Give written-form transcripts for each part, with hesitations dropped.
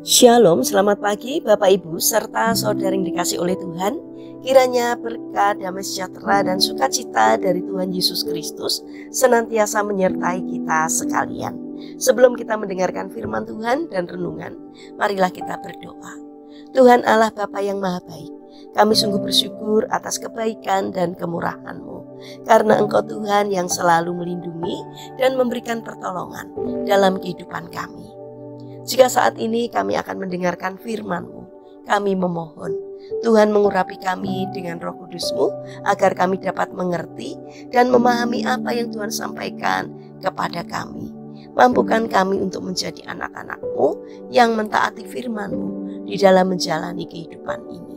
Shalom, selamat pagi Bapak Ibu serta saudara yang dikasih oleh Tuhan. Kiranya berkat, damai sejahtera dan sukacita dari Tuhan Yesus Kristus senantiasa menyertai kita sekalian. Sebelum kita mendengarkan firman Tuhan dan renungan, marilah kita berdoa. Tuhan Allah Bapa yang Maha Baik, kami sungguh bersyukur atas kebaikan dan kemurahan-Mu, karena Engkau Tuhan yang selalu melindungi dan memberikan pertolongan dalam kehidupan kami. Jika saat ini kami akan mendengarkan firman-Mu, kami memohon Tuhan mengurapi kami dengan Roh Kudus-Mu agar kami dapat mengerti dan memahami apa yang Tuhan sampaikan kepada kami. Mampukan kami untuk menjadi anak-anak-Mu yang mentaati firman-Mu di dalam menjalani kehidupan ini.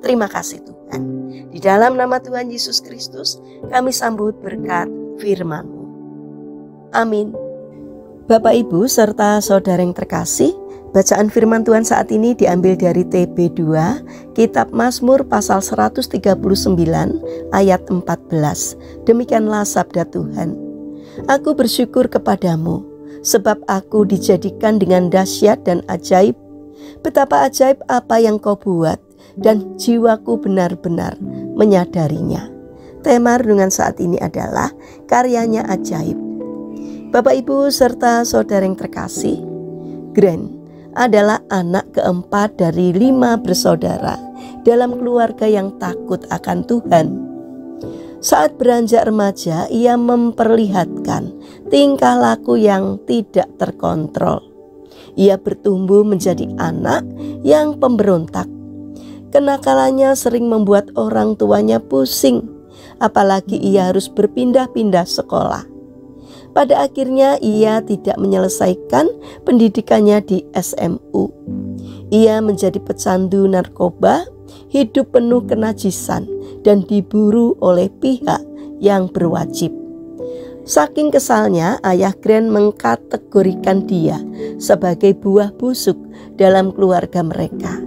Terima kasih Tuhan. Di dalam nama Tuhan Yesus Kristus kami sambut berkat firman-Mu. Amin. Bapak Ibu serta saudara yang terkasih, bacaan firman Tuhan saat ini diambil dari TB2, Kitab Mazmur pasal 139 ayat 14. Demikianlah sabda Tuhan. Aku bersyukur kepadamu, sebab aku dijadikan dengan dahsyat dan ajaib. Betapa ajaib apa yang kau buat, dan jiwaku benar-benar menyadarinya. Tema renungan saat ini adalah karyanya ajaib. Bapak Ibu serta saudara yang terkasih, Gren adalah anak keempat dari 5 bersaudara dalam keluarga yang takut akan Tuhan. Saat beranjak remaja, ia memperlihatkan tingkah laku yang tidak terkontrol. Ia bertumbuh menjadi anak yang pemberontak. Kenakalannya sering membuat orang tuanya pusing, apalagi ia harus berpindah-pindah sekolah. Pada akhirnya ia tidak menyelesaikan pendidikannya di SMU. Ia menjadi pecandu narkoba, hidup penuh kenajisan, dan diburu oleh pihak yang berwajib. Saking kesalnya, ayah Gren mengkategorikan dia sebagai buah busuk dalam keluarga mereka.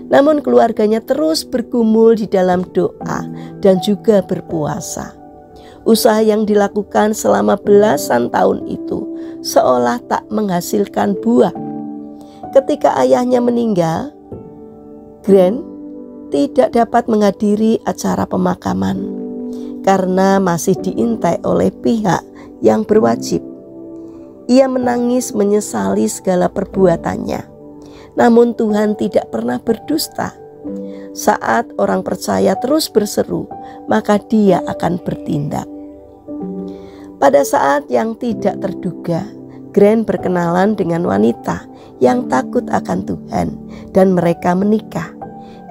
Namun keluarganya terus bergumul di dalam doa dan juga berpuasa. Usaha yang dilakukan selama belasan tahun itu seolah tak menghasilkan buah. Ketika ayahnya meninggal, Gren tidak dapat menghadiri acara pemakaman karena masih diintai oleh pihak yang berwajib. Ia menangis menyesali segala perbuatannya. Namun Tuhan tidak pernah berdusta. Saat orang percaya terus berseru, maka Dia akan bertindak. Pada saat yang tidak terduga, Gren berkenalan dengan wanita yang takut akan Tuhan dan mereka menikah.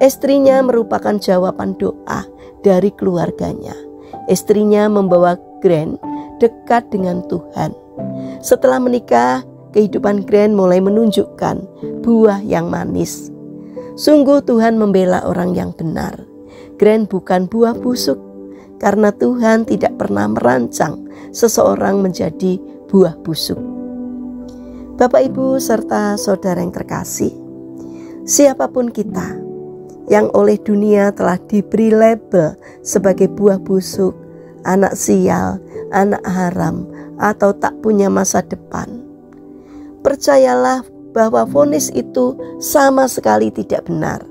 Istrinya merupakan jawaban doa dari keluarganya. Istrinya membawa Gren dekat dengan Tuhan. Setelah menikah, kehidupan Gren mulai menunjukkan buah yang manis. Sungguh Tuhan membela orang yang benar. Gren bukan buah busuk, karena Tuhan tidak pernah merancang seseorang menjadi buah busuk. Bapak Ibu serta saudara yang terkasih, siapapun kita yang oleh dunia telah diberi label sebagai buah busuk, anak sial, anak haram, atau tak punya masa depan, percayalah bahwa vonis itu sama sekali tidak benar.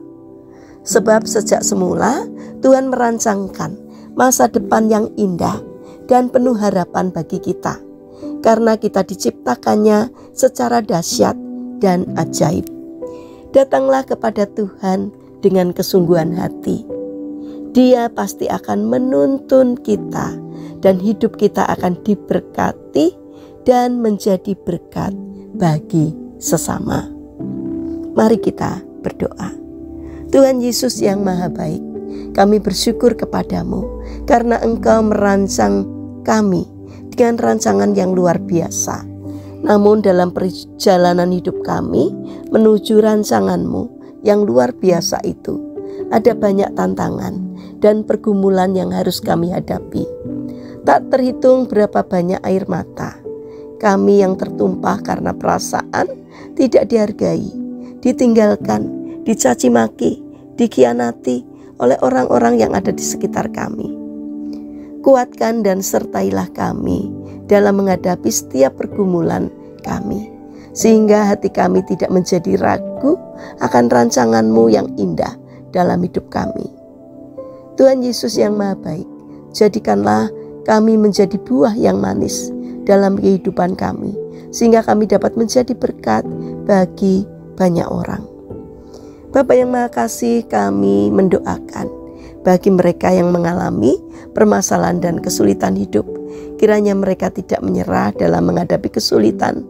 Sebab sejak semula Tuhan merancangkan masa depan yang indah dan penuh harapan bagi kita, karena kita diciptakannya secara dahsyat dan ajaib. Datanglah kepada Tuhan dengan kesungguhan hati. Dia pasti akan menuntun kita dan hidup kita akan diberkati dan menjadi berkat bagi sesama. Mari kita berdoa. Tuhan Yesus yang Maha Baik, kami bersyukur kepadamu karena Engkau merancang kami dengan rancangan yang luar biasa. Namun dalam perjalanan hidup kami menuju rancangan-Mu yang luar biasa itu, ada banyak tantangan dan pergumulan yang harus kami hadapi. Tak terhitung berapa banyak air mata kami yang tertumpah karena perasaan tidak dihargai, ditinggalkan, dicaci maki, dikhianati oleh orang-orang yang ada di sekitar kami. Kuatkan dan sertailah kami dalam menghadapi setiap pergumulan kami. sehingga hati kami tidak menjadi ragu akan rancangan-Mu yang indah dalam hidup kami. Tuhan Yesus yang Maha Baik, jadikanlah kami menjadi buah yang manis dalam kehidupan kami, sehingga kami dapat menjadi berkat bagi banyak orang. Bapa yang Maha Kasih, kami mendoakan bagi mereka yang mengalami permasalahan dan kesulitan hidup, kiranya mereka tidak menyerah dalam menghadapi kesulitan,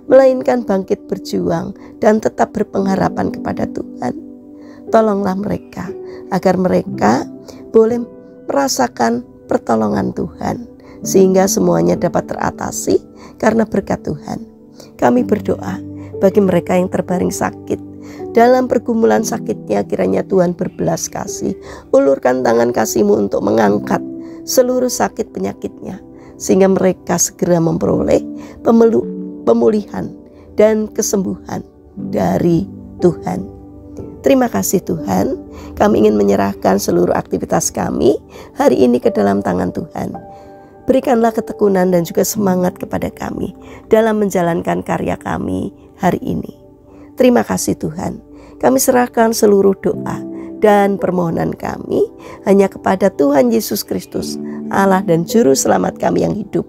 melainkan bangkit berjuang dan tetap berpengharapan kepada Tuhan. Tolonglah mereka agar mereka boleh merasakan pertolongan Tuhan, sehingga semuanya dapat teratasi karena berkat Tuhan. Kami berdoa bagi mereka yang terbaring sakit. Dalam pergumulan sakitnya, kiranya Tuhan berbelas kasih. Ulurkan tangan kasih-Mu untuk mengangkat seluruh sakit penyakitnya, sehingga mereka segera memperoleh pemulihan dan kesembuhan dari Tuhan. Terima kasih Tuhan, kami ingin menyerahkan seluruh aktivitas kami hari ini ke dalam tangan Tuhan. Berikanlah ketekunan dan juga semangat kepada kami dalam menjalankan karya kami hari ini. Terima kasih Tuhan, kami serahkan seluruh doa dan permohonan kami hanya kepada Tuhan Yesus Kristus, Allah dan Juru Selamat kami yang hidup.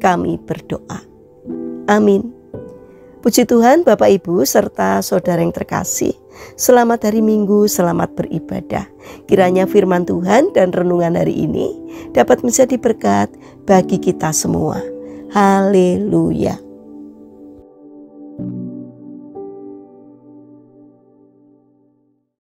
Kami berdoa. Amin. Puji Tuhan, Bapak Ibu serta saudara yang terkasih, selamat hari Minggu, selamat beribadah. Kiranya firman Tuhan dan renungan hari ini dapat menjadi berkat bagi kita semua. Haleluya.